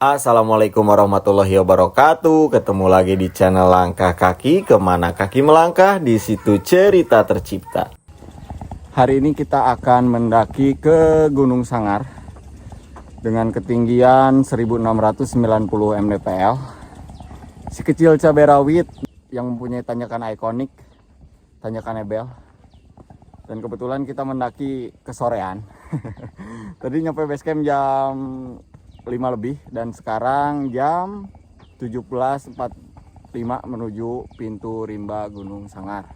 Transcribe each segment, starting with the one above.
Assalamualaikum warahmatullahi wabarakatuh. Ketemu lagi di channel Langkah Kaki. Kemana kaki melangkah, di situ cerita tercipta. Hari ini kita akan mendaki ke Gunung Sangar dengan ketinggian 1690 mdpl. Si kecil cabai rawit yang mempunyai tanjakan ikonik, tanjakan Ebel. Dan kebetulan kita mendaki kesorean. Tadi nyampe base camp jam 5 lebih dan sekarang jam 17.45 menuju pintu rimba Gunung Sangar.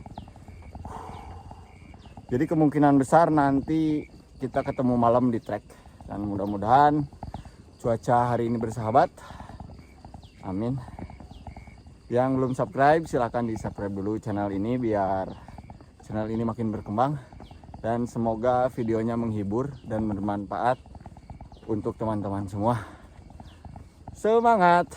Jadi kemungkinan besar nanti kita ketemu malam di trek dan mudah-mudahan cuaca hari ini bersahabat. Amin. Yang belum subscribe silahkan di subscribe dulu channel ini biar channel ini makin berkembang dan semoga videonya menghibur dan bermanfaat untuk teman-teman semua. Semangat!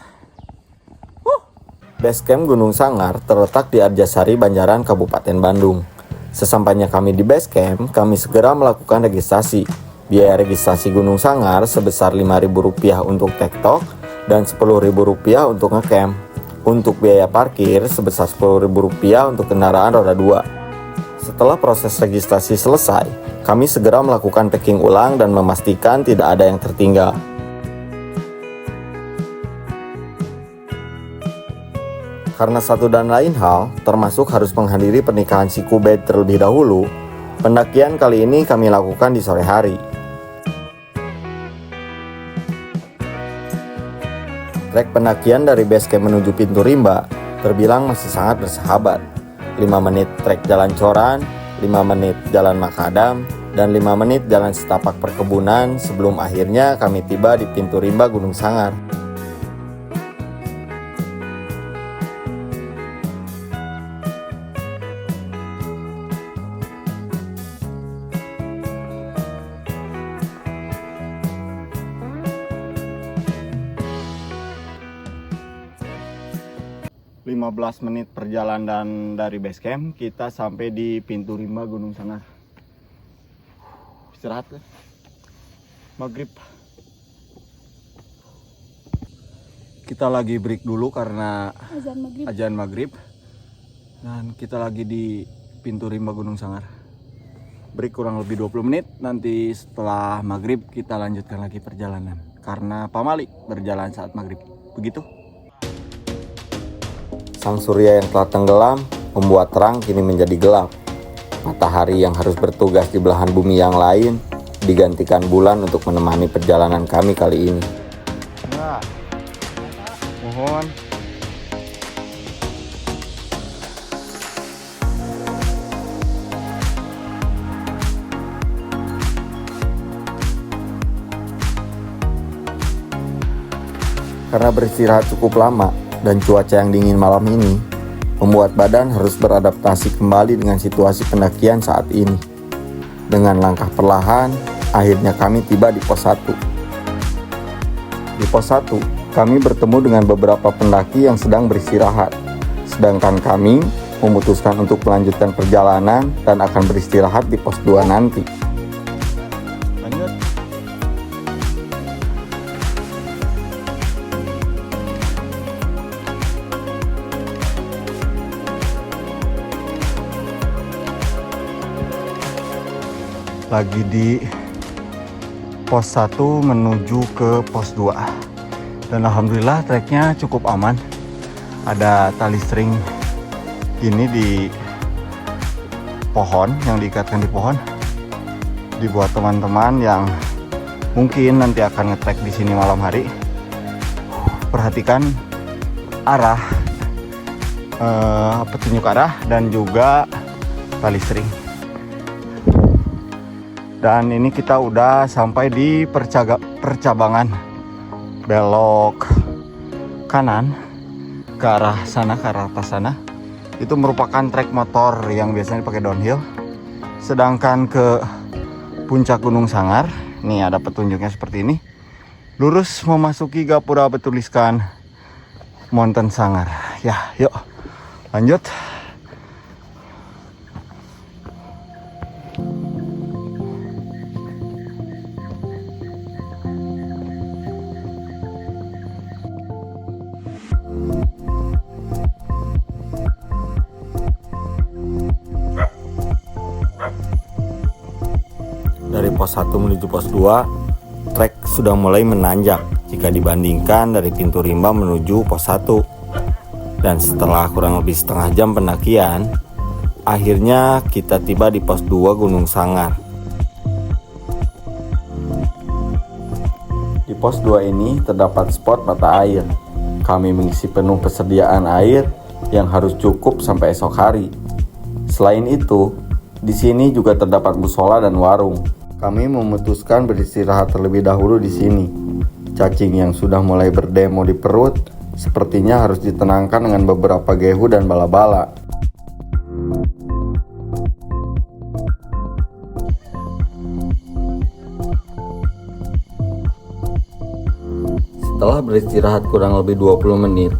Base camp Gunung Sangar terletak di Arjasari, Banjaran, Kabupaten Bandung. Sesampainya kami di base camp, kami segera melakukan registrasi. Biaya registrasi Gunung Sangar sebesar Rp5.000 untuk tektok dan Rp10.000 untuk ngecamp. Untuk biaya parkir sebesar Rp10.000 untuk kendaraan roda 2. Setelah proses registrasi selesai, kami segera melakukan packing ulang dan memastikan tidak ada yang tertinggal. Karena satu dan lain hal, termasuk harus menghadiri pernikahan si Kubed terlebih dahulu, pendakian kali ini kami lakukan di sore hari. Trek pendakian dari base camp menuju pintu rimba terbilang masih sangat bersahabat. 5 menit trek jalan coran, 5 menit jalan makadam, dan 5 menit jalan setapak perkebunan sebelum akhirnya kami tiba di pintu rimba Gunung Sangar. Lima 15 menit perjalanan dari base camp, kita sampai di pintu rimba Gunung Sangar. Istirahat kan? Maghrib. Kita lagi break dulu karena azan maghrib. Dan kita lagi di pintu rimba Gunung Sangar. Break kurang lebih 20 menit. Nanti setelah maghrib kita lanjutkan lagi perjalanan. Karena pamali berjalan saat maghrib. Begitu. Sang surya yang telah tenggelam membuat terang kini menjadi gelap. Matahari yang harus bertugas di belahan bumi yang lain digantikan bulan untuk menemani perjalanan kami kali ini. Nah, mohon. Karena beristirahat cukup lama dan cuaca yang dingin malam ini membuat badan harus beradaptasi kembali dengan situasi pendakian saat ini. Dengan langkah perlahan, akhirnya kami tiba di pos 1. Di pos 1, kami bertemu dengan beberapa pendaki yang sedang beristirahat. Sedangkan kami memutuskan untuk melanjutkan perjalanan dan akan beristirahat di pos 2 nanti. Lagi di pos 1 menuju ke pos 2 dan alhamdulillah treknya cukup aman. Ada tali string ini di pohon yang diikatkan di pohon dibuat teman-teman yang mungkin nanti akan ngetrek di sini malam hari. Perhatikan arah petunjuk arah dan juga tali string. Dan ini kita udah sampai di percabangan belok kanan ke arah sana, ke arah atas sana. Itu merupakan trek motor yang biasanya pakai downhill. Sedangkan ke puncak Gunung Sangar, nih ada petunjuknya seperti ini. Lurus memasuki gapura bertuliskan Mountain Sangar. Ya, yuk lanjut. pos 1 menuju pos 2, trek sudah mulai menanjak jika dibandingkan dari pintu rimba menuju pos 1. Dan setelah kurang lebih setengah jam pendakian, akhirnya kita tiba di pos 2 Gunung Sangar. Di pos 2 ini terdapat spot mata air. Kami mengisi penuh persediaan air yang harus cukup sampai esok hari. Selain itu, di sini juga terdapat musola dan warung. Kami memutuskan beristirahat terlebih dahulu di sini. Cacing yang sudah mulai berdemo di perut sepertinya harus ditenangkan dengan beberapa gehu dan bala-bala. Setelah beristirahat kurang lebih 20 menit,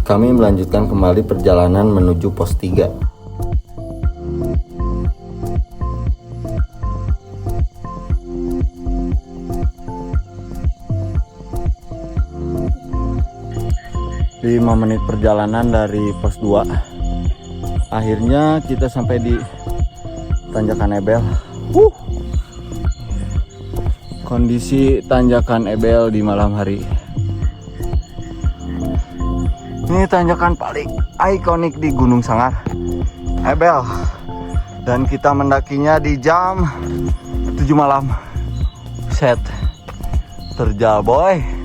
kami melanjutkan kembali perjalanan menuju pos 3. Di 5 menit perjalanan dari pos 2, akhirnya kita sampai di Tanjakan Ebel. Kondisi Tanjakan Ebel di malam hari. Ini tanjakan paling ikonik di Gunung Sangar, Ebel. Dan kita mendakinya di jam 7 malam. Set. Terjal boy.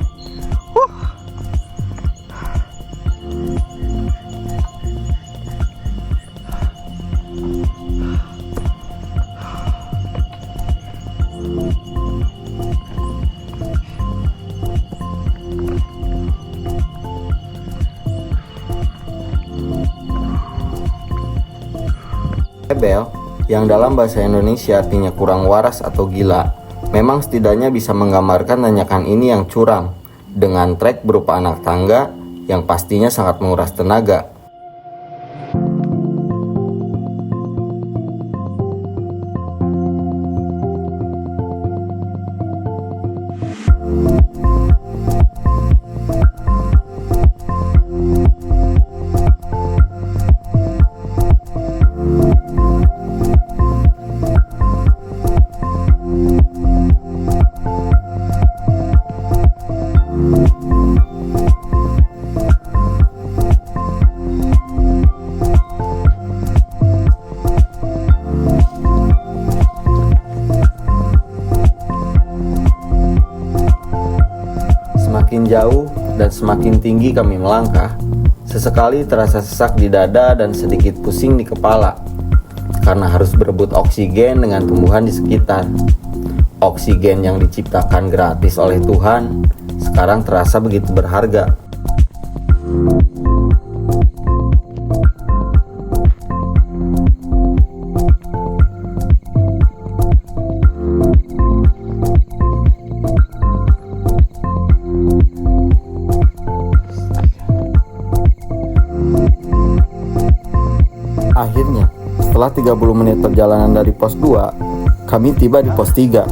Ebel, yang dalam bahasa Indonesia artinya kurang waras atau gila, memang setidaknya bisa menggambarkan tanjakan ini yang curam, dengan trek berupa anak tangga yang pastinya sangat menguras tenaga. Semakin jauh dan semakin tinggi kami melangkah, sesekali terasa sesak di dada dan sedikit pusing di kepala karena harus berebut oksigen dengan tumbuhan di sekitar. Oksigen yang diciptakan gratis oleh Tuhan sekarang terasa begitu berharga. Akhirnya, setelah 30 menit perjalanan dari pos 2, kami tiba di pos 3.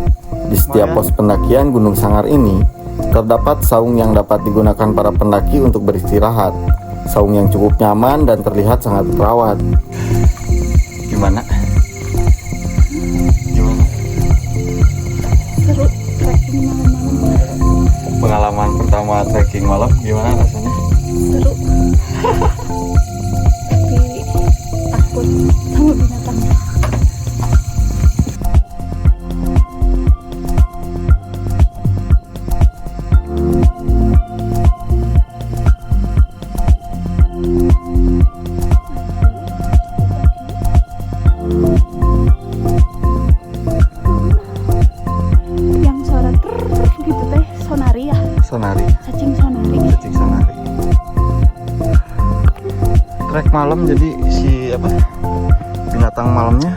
Di setiap pos pendakian Gunung Sangar ini, terdapat saung yang dapat digunakan para pendaki untuk beristirahat. Saung yang cukup nyaman dan terlihat sangat terawat. Gimana? Seru trekking malam-malam. Pengalaman pertama trekking malam gimana rasanya? Seru. Tapi takut sama binatangnya. Yang suara gitu teh sonari ya. Sonari. Cacing sonari. Cacing sonari. Trek malam jadi si binatang malamnya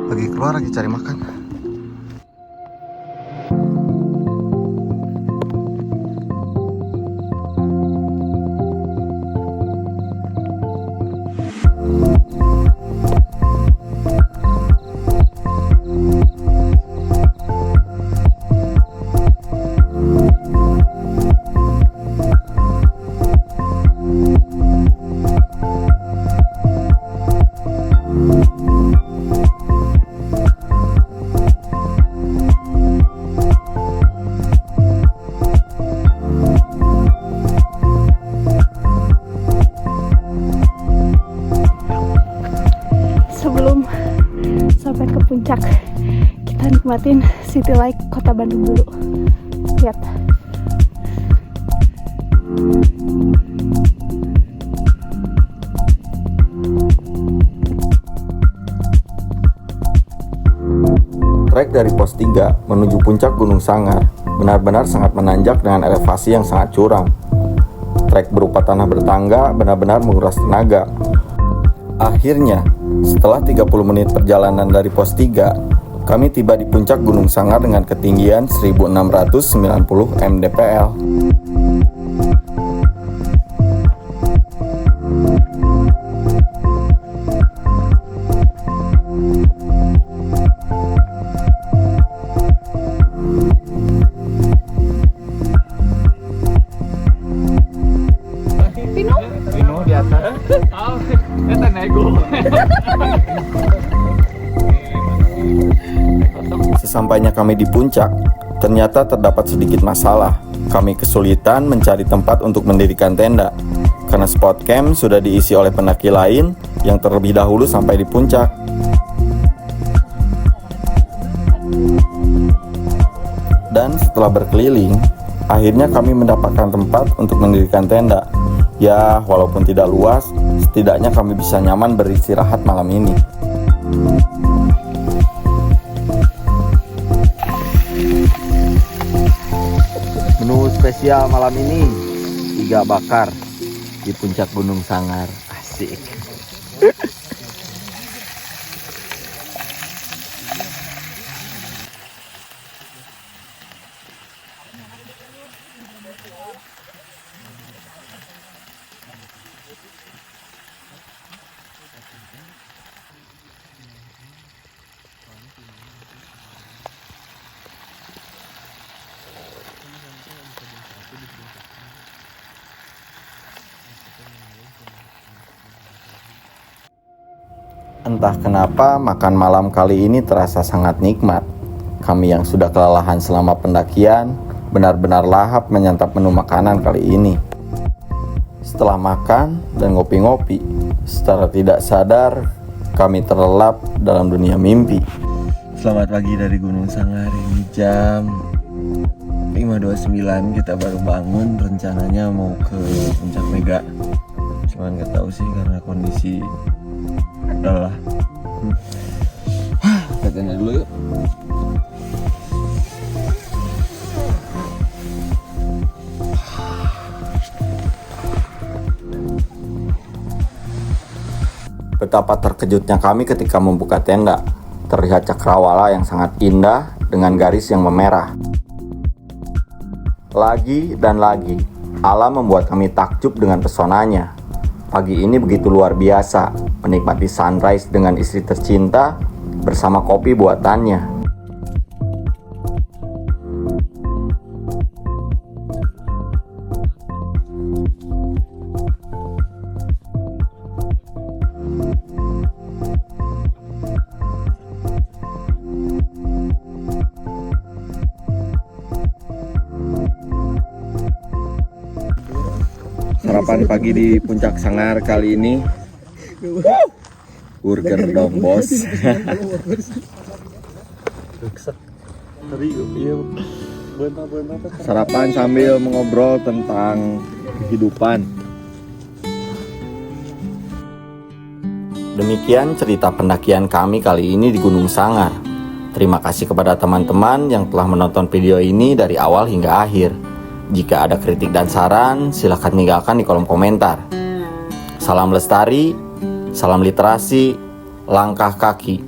lagi keluar lagi cari makan. nikmatin city life kota Bandung dulu. Lihat. Trek dari pos 3 menuju puncak Gunung Sangar benar-benar sangat menanjak dengan elevasi yang sangat curam. Trek berupa tanah bertangga benar-benar menguras tenaga. Akhirnya, setelah 30 menit perjalanan dari pos 3, kami tiba di puncak Gunung Sangar dengan ketinggian 1690 mdpl. Pino di atas. Kita nego. Sesampainya kami di puncak, ternyata terdapat sedikit masalah. Kami kesulitan mencari tempat untuk mendirikan tenda, karena spot camp sudah diisi oleh pendaki lain yang terlebih dahulu sampai di puncak. Dan setelah berkeliling, akhirnya kami mendapatkan tempat untuk mendirikan tenda. Ya, walaupun tidak luas, setidaknya kami bisa nyaman beristirahat malam ini. Menu spesial malam ini, iga bakar di puncak Gunung Sangar. Asik. Entah kenapa makan malam kali ini terasa sangat nikmat. Kami yang sudah kelelahan selama pendakian benar-benar lahap menyantap menu makanan kali ini. Setelah makan dan ngopi-ngopi, secara tidak sadar kami terlelap dalam dunia mimpi. Selamat pagi dari Gunung Sangar. Ini jam 5.29 kita baru bangun. Rencananya mau ke Puncak Mega, cuman nggak tahu sih karena kondisi udahlah. Katanya dulu yuk. Betapa terkejutnya kami ketika membuka tenda. Terlihat cakrawala yang sangat indah dengan garis yang memerah. Lagi dan lagi, alam membuat kami takjub dengan pesonanya. Pagi ini begitu luar biasa, menikmati sunrise dengan istri tercinta bersama kopi buatannya. Sarapan pagi di Puncak Sangar kali ini burger dong bos. Sarapan sambil mengobrol tentang kehidupan. Demikian cerita pendakian kami kali ini di Gunung Sangar. Terima kasih kepada teman-teman yang telah menonton video ini dari awal hingga akhir. Jika ada kritik dan saran, silahkan tinggalkan di kolom komentar. Salam lestari, salam literasi, langkah kaki.